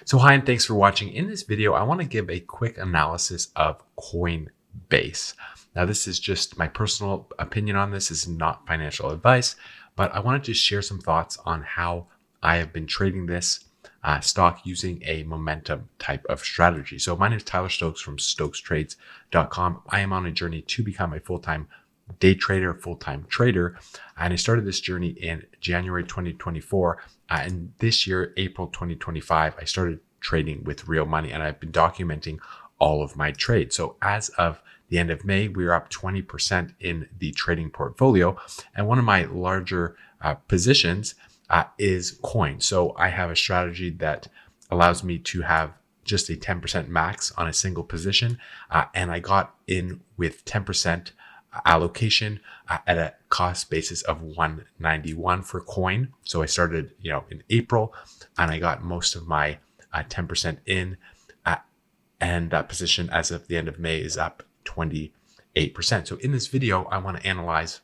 So hi, and thanks for watching. In this video, I want to give a quick analysis of Coinbase. Now, this is just my personal opinion on this. This is not financial advice, but I wanted to share some thoughts on how I have been trading this stock using a momentum type of strategy. So my name is Tyler Stokes from StokesTrades.com. I am on a journey to become a full-time day trader, full-time trader. And I started this journey in January 2024. And this year, April 2025, I started trading with real money, and I've been documenting all of my trades. So as of the end of May, we are up 20% in the trading portfolio. And one of my larger positions is coin. So I have a strategy that allows me to have just a 10% max on a single position. And I got in with 10% allocation at a cost basis of 191 for coin. So I started, in April, and I got most of my 10% in, and that position as of the end of May is up 28%. So in this video, I want to analyze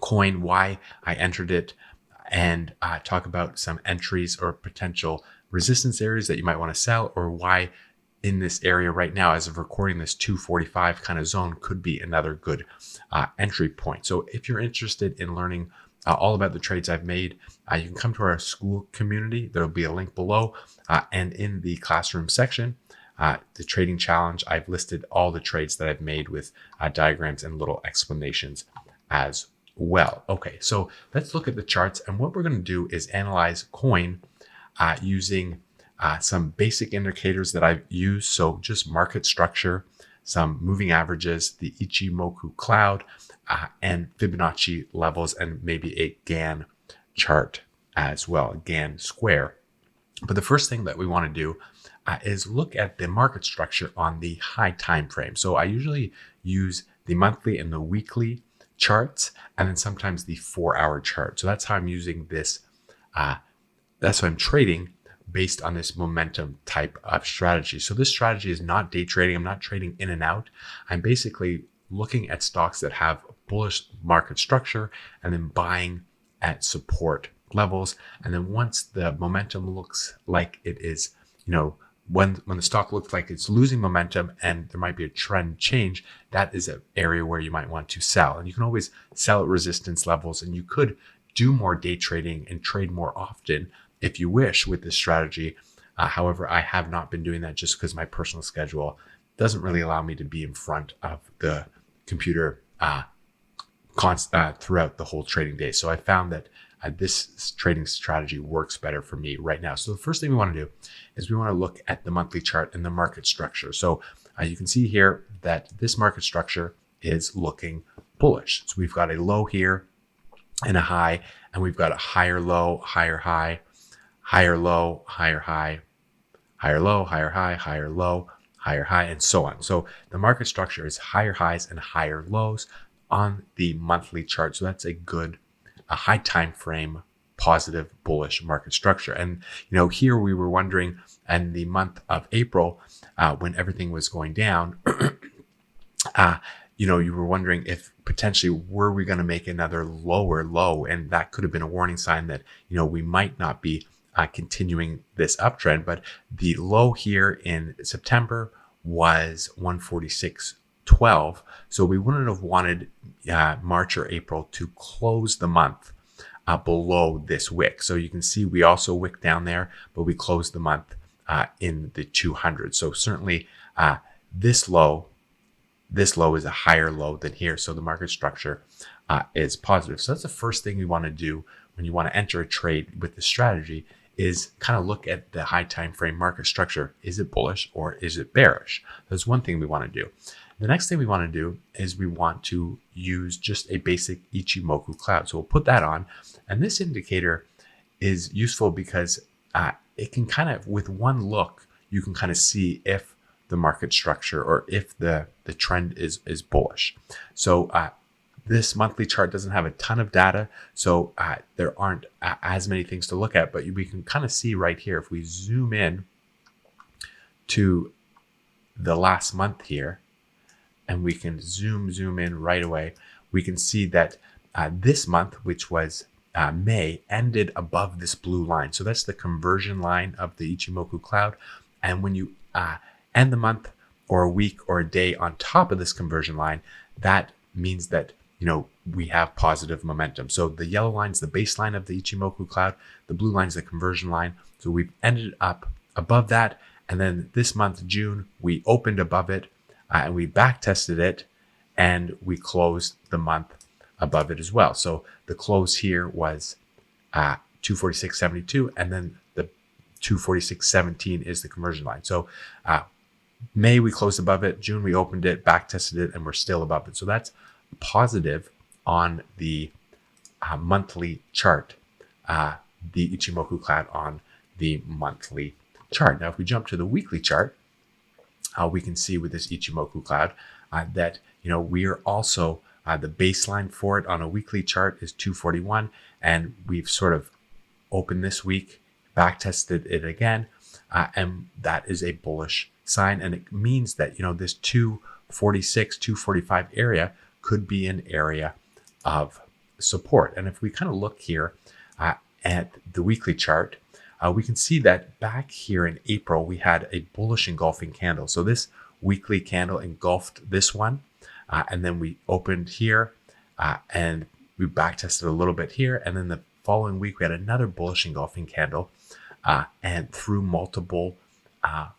coin, why I entered it, and talk about some entries or potential resistance areas that you might want to sell, or why in this area right now, as of recording, this 245 kind of zone could be another good entry point. So if you're interested in learning all about the trades I've made, you can come to our school community. There'll be a link below, and in the classroom section, the trading challenge, I've listed all the trades that I've made with diagrams and little explanations as well. Okay, so let's look at the charts, and what we're going to do is analyze coin using some basic indicators that I've used. So just market structure, some moving averages, the Ichimoku cloud, and Fibonacci levels, and maybe a Gann chart as well, a Gann square. But the first thing that we want to do is look at the market structure on the high time frame. So I usually use the monthly and the weekly charts, and then sometimes the 4-hour chart. So that's how I'm using this. That's what I'm trading based on this momentum type of strategy. So this strategy is not day trading. I'm not trading in and out. I'm basically looking at stocks that have bullish market structure and then buying at support levels. And then once the momentum looks like it is, when the stock looks like it's losing momentum and there might be a trend change, that is an area where you might want to sell. And you can always sell at resistance levels, and you could do more day trading and trade more often if you wish with this strategy. However, I have not been doing that just because my personal schedule doesn't really allow me to be in front of the computer throughout the whole trading day. So I found that this trading strategy works better for me right now. So the first thing we want to do is we want to look at the monthly chart and the market structure. So you can see here that this market structure is looking bullish. So we've got a low here and a high, and we've got a higher low, higher high, higher low, higher high, higher low, higher high, higher low, higher high, and so on. So the market structure is higher highs and higher lows on the monthly chart. So that's a high time frame, positive, bullish market structure. And here we were wondering, in the month of April, when everything was going down, you were wondering if potentially were we going to make another lower low, and that could have been a warning sign that we might not be continuing this uptrend. But the low here in September was 146.12, so we wouldn't have wanted March or April to close the month below this wick. So you can see we also wicked down there, but we closed the month in the 200. So certainly this low is a higher low than here. So the market structure is positive. So that's the first thing we want to do when you want to enter a trade with this strategy, is kind of look at the high time frame market structure. Is it bullish or is it bearish? That's one thing we want to do. The next thing we want to do is we want to use just a basic Ichimoku cloud. So we'll put that on. And this indicator is useful because it can kind of, with one look, you can kind of see if the market structure or if the trend is bullish. So this monthly chart doesn't have a ton of data, so there aren't as many things to look at, but we can kind of see right here, if we zoom in to the last month here, and we can zoom in right away, we can see that this month, which was May ended above this blue line. So that's the conversion line of the Ichimoku cloud. And when you end the month or a week or a day on top of this conversion line, that means that we have positive momentum. So the yellow line is the baseline of the Ichimoku cloud. The blue line is the conversion line. So we've ended up above that. And then this month, June, we opened above it and we back tested it and we closed the month above it as well. So the close here was 246.72, and then the 246.17 is the conversion line. So May we closed above it, June we opened it, back tested it, and we're still above it. So that's positive on the monthly chart, the Ichimoku cloud on the monthly chart. Now, if we jump to the weekly chart, we can see with this Ichimoku cloud that we are also the baseline for it on a weekly chart is 241, and we've sort of opened this week, back tested it again, and that is a bullish sign, and it means that this 246, 245 area could be an area of support. And if we kind of look here at the weekly chart, we can see that back here in April, we had a bullish engulfing candle. So this weekly candle engulfed this one, and then we opened here and we back tested a little bit here. And then the following week, we had another bullish engulfing candle and through multiple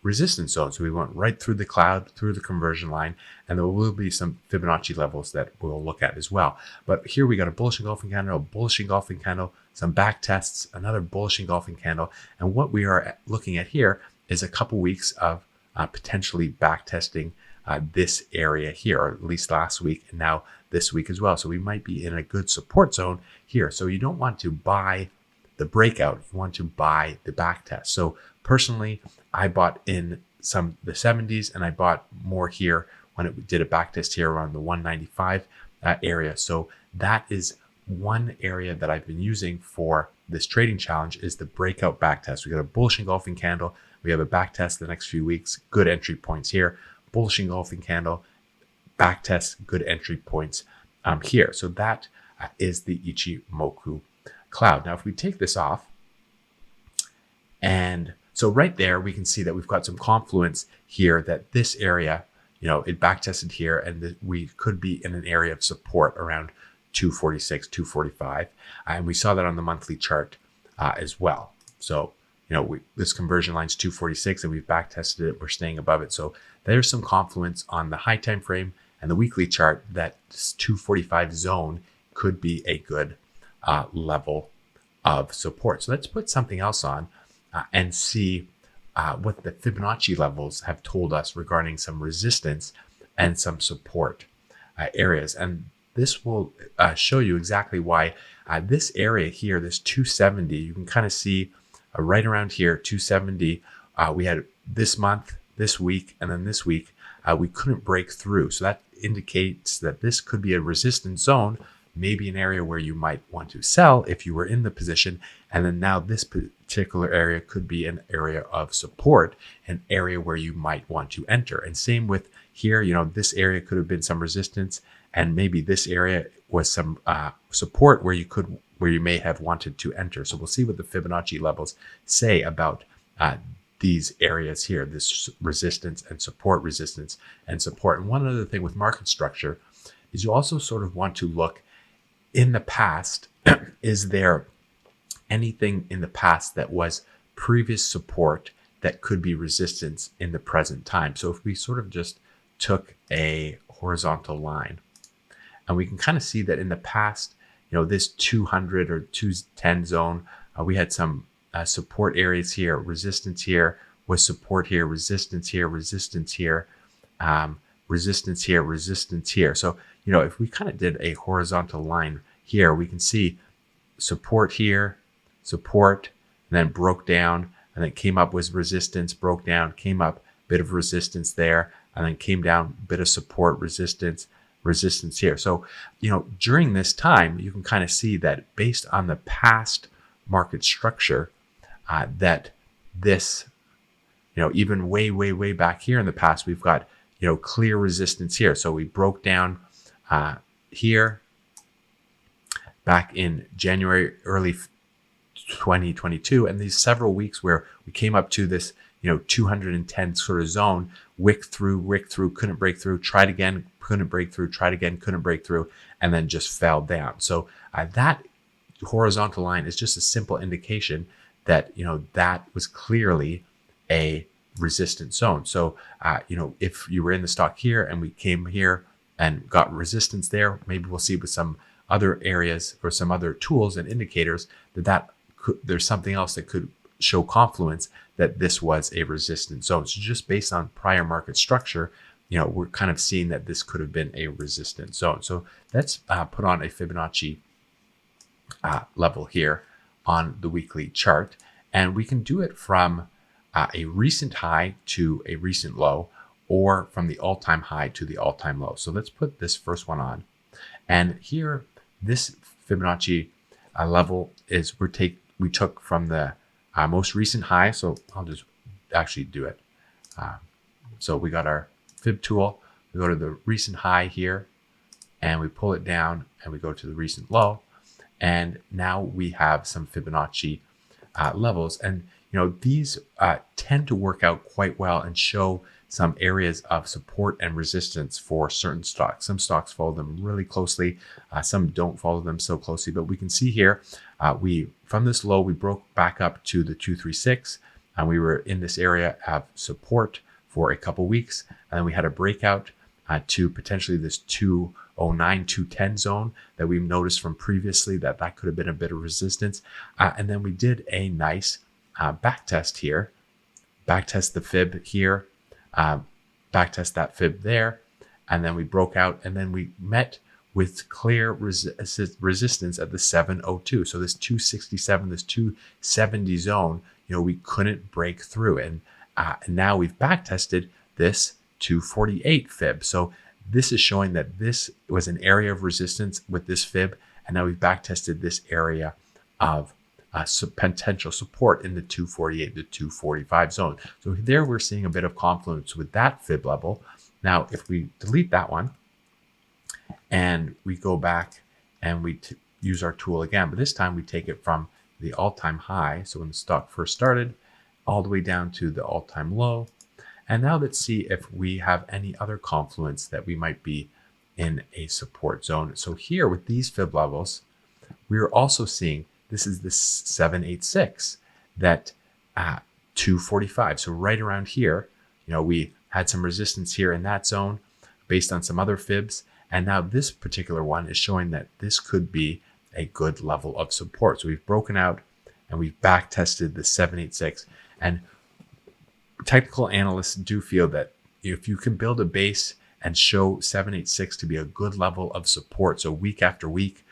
resistance zones. So we went right through the cloud, through the conversion line, and there will be some Fibonacci levels that we'll look at as well. But here we got a bullish engulfing candle, a bullish engulfing candle, some back tests, another bullish engulfing candle. And what we are looking at here is a couple weeks of potentially back testing this area here, or at least last week, and now this week as well. So we might be in a good support zone here. So you don't want to buy the breakout, you want to buy the back test. So personally, I bought in the 70s, and I bought more here when it did a back test here around the 195 area. So that is one area that I've been using for this trading challenge, is the breakout back test. We got a bullish engulfing candle. We have a back test the next few weeks. Good entry points here. Bullish engulfing candle, back test, good entry points here. So that is the Ichimoku cloud. Now, if we take this off, and so right there, we can see that we've got some confluence here, that this area, it back tested here, and we could be in an area of support around 246, 245. And we saw that on the monthly chart as well. So, this conversion line's 246, and we've back tested it. We're staying above it. So there's some confluence on the high time frame and the weekly chart that this 245 zone could be a good level of support. So let's put something else on and see what the Fibonacci levels have told us regarding some resistance and some support areas. And this will show you exactly why this area here, this 270, you can kind of see right around here, 270, we had this month, this week, and then this week, we couldn't break through. So that indicates that this could be a resistance zone, maybe an area where you might want to sell if you were in the position. And then now this particular area could be an area of support, an area where you might want to enter. And same with here, this area could have been some resistance, and maybe this area was some support where you may have wanted to enter. So we'll see what the Fibonacci levels say about these areas here, this resistance and support, resistance and support. And one other thing with market structure is you also sort of want to look in the past. Is there anything in the past that was previous support that could be resistance in the present time? So if we sort of just took a horizontal line, and we can kind of see that in the past, this 200 or 210 zone, we had some support areas here, resistance here, was support here, resistance here, resistance here, resistance here, resistance here. So, if we kind of did a horizontal line here, we can see support here, support, and then broke down, and then came up with resistance, broke down, came up, bit of resistance there, and then came down, bit of support, resistance, resistance here. So, during this time, you can kind of see that based on the past market structure, that this, even way, way, way back here in the past, we've got, clear resistance here. So we broke down here, back in January, early 2022, and these several weeks where we came up to this 210 sort of zone, wick through, couldn't break through, tried again, couldn't break through, tried again, couldn't break through, and then just fell down. So that horizontal line is just a simple indication that that was clearly a resistance zone. So if you were in the stock here and we came here and got resistance there, maybe we'll see with some other areas or some other tools and indicators that there's something else that could show confluence that this was a resistance zone. So just based on prior market structure, we're kind of seeing that this could have been a resistance zone. So let's put on a Fibonacci level here on the weekly chart, and we can do it from a recent high to a recent low, or from the all-time high to the all-time low. So let's put this first one on, and here this Fibonacci level is we took from the most recent high. So I'll just actually do it. So we got our fib tool, we go to the recent high here, and we pull it down, and we go to the recent low, and now we have some Fibonacci levels. And these tend to work out quite well and show some areas of support and resistance for certain stocks. Some stocks follow them really closely, some don't follow them so closely, but we can see here, from this low, we broke back up to the 236, and we were in this area of support for a couple weeks, and then we had a breakout to potentially this 209, 210 zone that we noticed from previously that could have been a bit of resistance, and then we did a nice back test here, back test the fib here, back test that fib there, and then we broke out, and then we met with clear resistance at the 702. So this 267, this 270 zone, we couldn't break through, and now we've back tested this 248 fib. So this is showing that this was an area of resistance with this fib, and now we've back tested this area of potential support in the 248 to 245 zone. So there we're seeing a bit of confluence with that fib level. Now, if we delete that one and we go back and we use our tool again, but this time we take it from the all-time high, so when the stock first started, all the way down to the all-time low. And now let's see if we have any other confluence that we might be in a support zone. So here with these fib levels, we are also seeing this is the 786, that 245. So right around here, we had some resistance here in that zone based on some other fibs. And now this particular one is showing that this could be a good level of support. So we've broken out and we've back tested the 786. And technical analysts do feel that if you can build a base and show 786 to be a good level of support, so week after week,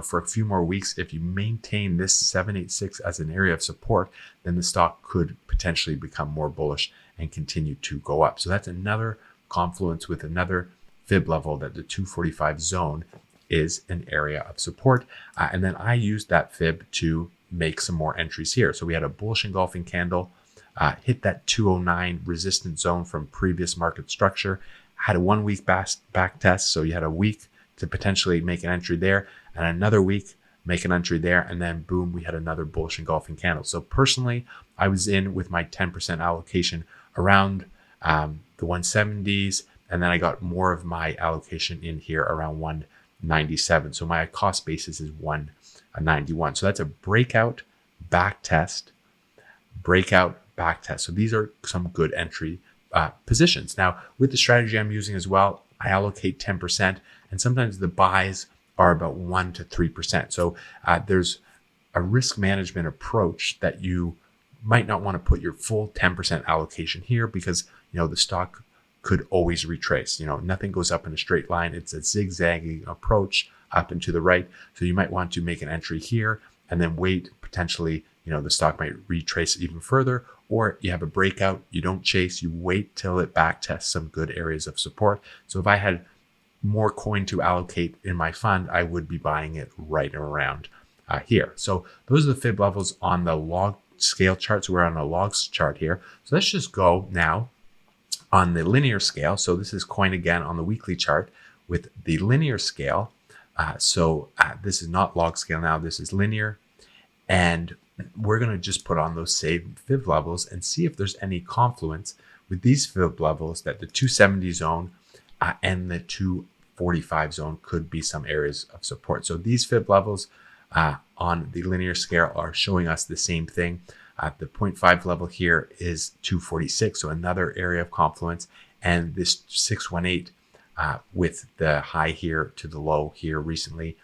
for a few more weeks, if you maintain this 786 as an area of support, then the stock could potentially become more bullish and continue to go up. So that's another confluence with another fib level, that the 245 zone is an area of support. And then I used that fib to make some more entries here. So we had a bullish engulfing candle, hit that 209 resistance zone from previous market structure, had a 1 week back test. So you had a week to potentially make an entry there, and another week make an entry there, and then boom, we had another bullish engulfing candle. So personally, I was in with my 10% allocation around the 170s, and then I got more of my allocation in here around 197. So my cost basis is 191. So that's a breakout, back test, breakout, back test. So these are some good entry positions. Now, with the strategy I'm using as well, I allocate 10%, and sometimes the buys are about 1 to 3%. So there's a risk management approach that you might not want to put your full 10% allocation here, because the stock could always retrace. Nothing goes up in a straight line. It's a zigzagging approach up and to the right. So you might want to make an entry here and then wait. Potentially, the stock might retrace even further, or you have a breakout, you don't chase, you wait till it back tests some good areas of support. So if I had more coin to allocate in my fund, I would be buying it right around here. So those are the fib levels on the log scale chart. So we're on a logs chart here. So let's just go now on the linear scale. So this is coin again on the weekly chart with the linear scale. This is not log scale now, this is linear. And we're going to just put on those same fib levels and see if there's any confluence with these fib levels that the 270 zone and the 245 zone could be some areas of support. So these fib levels on the linear scale are showing us the same thing. The 0.5 level here is 246, so another area of confluence. And this 618 with the high here to the low here recently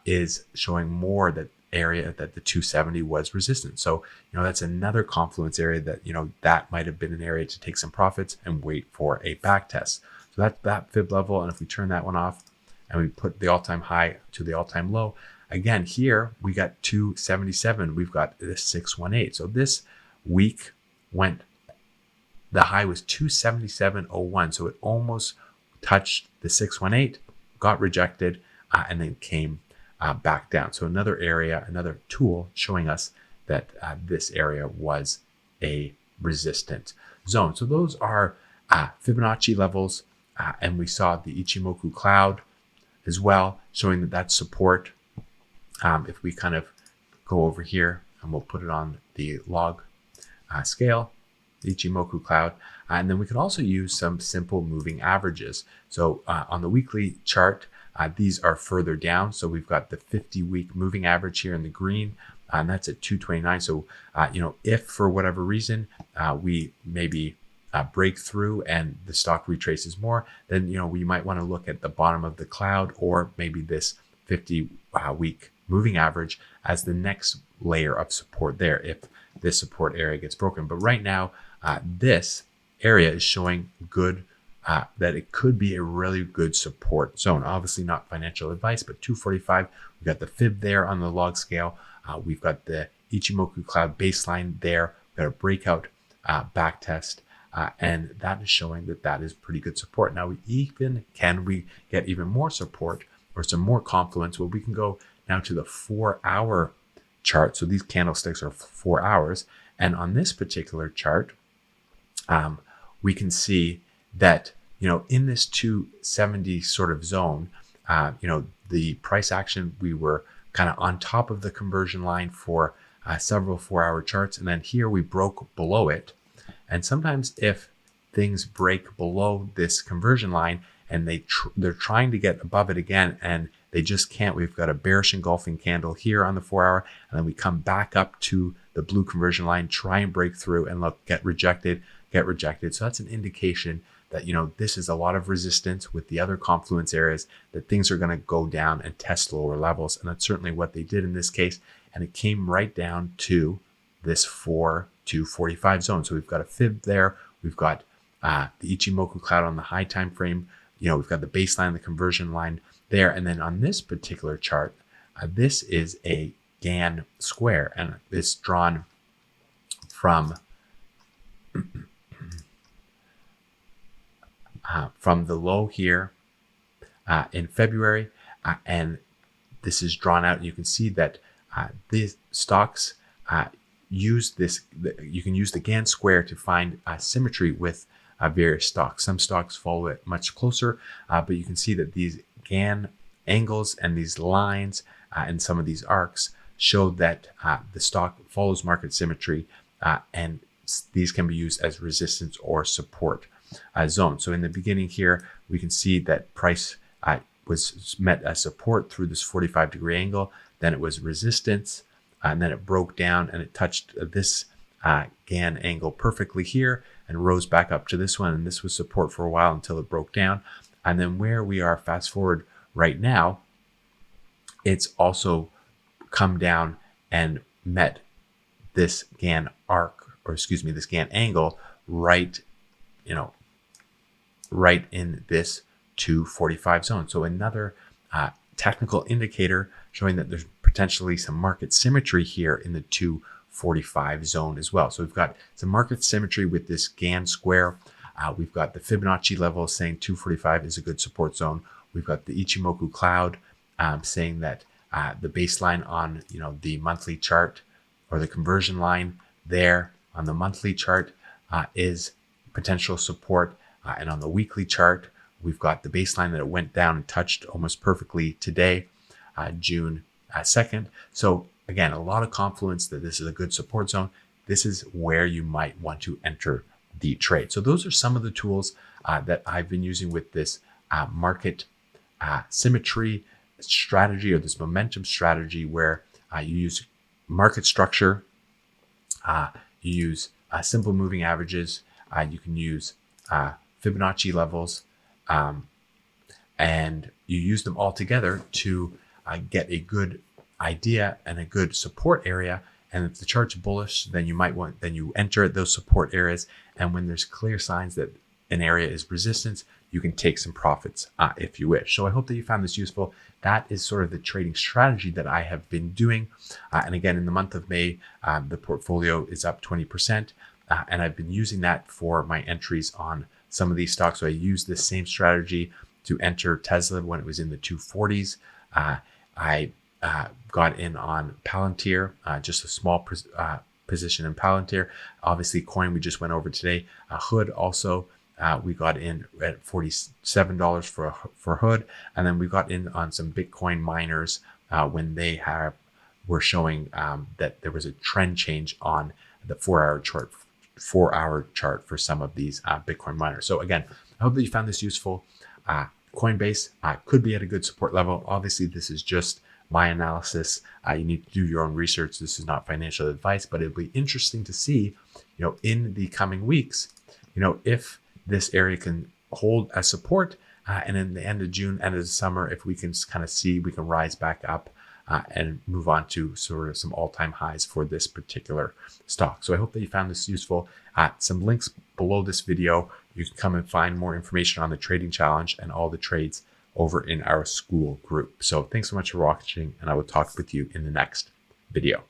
is showing more that area that the 270 was resistant. So, that's another confluence area that, that might have been an area to take some profits and wait for a back test. So that's that fib level. And if we turn that one off and we put the all-time high to the all-time low, again, here we got 277. We've got this 618. So this week the high was 277.01. So it almost touched the 618, got rejected, and then came back down. So another area, another tool showing us that this area was a resistant zone. So those are Fibonacci levels. And we saw the Ichimoku cloud as well, showing that that's support. If we kind of go over here and we'll put it on the log scale, the Ichimoku cloud. And then we could also use some simple moving averages. So on the weekly chart, these are further down. So we've got the 50-week moving average here in the green, and that's at 229. So, if for whatever reason we maybe break through and the stock retraces more, then, we might want to look at the bottom of the cloud or maybe this 50-week moving average as the next layer of support there if this support area gets broken. But right now, this area is showing good that it could be a really good support zone. Obviously not financial advice, but 245, we've got the fib there on the log scale. We've got the Ichimoku cloud baseline there. We've got a breakout back test, and that is showing that that is pretty good support. Now, can we get even more support or some more confluence? Well, we can go now to the 4-hour chart. So these candlesticks are 4 hours. And on this particular chart, we can see that, in this 270 sort of zone, the price action, we were kind of on top of the conversion line for several 4-hour charts. And then here we broke below it. And sometimes if things break below this conversion line and they're trying to get above it again and they just can't, we've got a bearish engulfing candle here on the 4-hour, and then we come back up to the blue conversion line, try and break through, and look, get rejected. So that's an indication that, this is a lot of resistance with the other confluence areas, that things are going to go down and test lower levels. And that's certainly what they did in this case. And it came right down to this 4-245 zone. So we've got a fib there. We've got the Ichimoku cloud on the high time frame. We've got the baseline, the conversion line there. And then on this particular chart, this is a Gann square, and it's drawn from the low here in February, and this is drawn out. You can see that these stocks use this. You can use the Gann square to find symmetry with various stocks. Some stocks follow it much closer, but you can see that these Gann angles and these lines and some of these arcs show that the stock follows market symmetry, and these can be used as resistance or support zone. So in the beginning here, we can see that price was met as support through this 45-degree angle. Then it was resistance, and then it broke down and it touched this Gann angle perfectly here and rose back up to this one. And this was support for a while until it broke down. And then where we are, fast forward right now, it's also come down and met this Gann this Gann angle right in this 245 zone. So another technical indicator showing that there's potentially some market symmetry here in the 245 zone as well. So we've got some market symmetry with this Gann square. We've got the Fibonacci level saying 245 is a good support zone. We've got the Ichimoku cloud saying that the baseline on the monthly chart, or the conversion line there on the monthly chart, is potential support. And on the weekly chart, We've got the baseline that it went down and touched almost perfectly today, June 2nd. So again, a lot of confluence that this is a good support zone. This is where you might want to enter the trade. So those are some of the tools that I've been using with this market symmetry strategy, or this momentum strategy, where you use market structure, you use simple moving averages, you can use Fibonacci levels, and you use them all together to get a good idea and a good support area. And if the chart's bullish, then you enter those support areas. And when there's clear signs that an area is resistance, you can take some profits if you wish. So I hope that you found this useful. That is sort of the trading strategy that I have been doing. And again, in the month of May, the portfolio is up 20%. And I've been using that for my entries on some of these stocks. So I used this same strategy to enter Tesla when it was in the 240s. I got in on Palantir, just a small position in Palantir. Obviously, Coin we just went over today. Hood also, we got in at $47 for Hood, and then we got in on some Bitcoin miners when they were showing that there was a trend change on the 4-hour chart for some of these Bitcoin miners. So again, I hope that you found this useful. Coinbase could be at a good support level. Obviously, this is just my analysis. You need to do your own research. This is not financial advice, but it'll be interesting to see, in the coming weeks, if this area can hold as support, and in the end of June, end of the summer, if we can kind of see we can rise back up and move on to sort of some all-time highs for this particular stock. So I hope that you found this useful. Some links below this video. You can come and find more information on the trading challenge and all the trades over in our school group. So thanks so much for watching, and I will talk with you in the next video.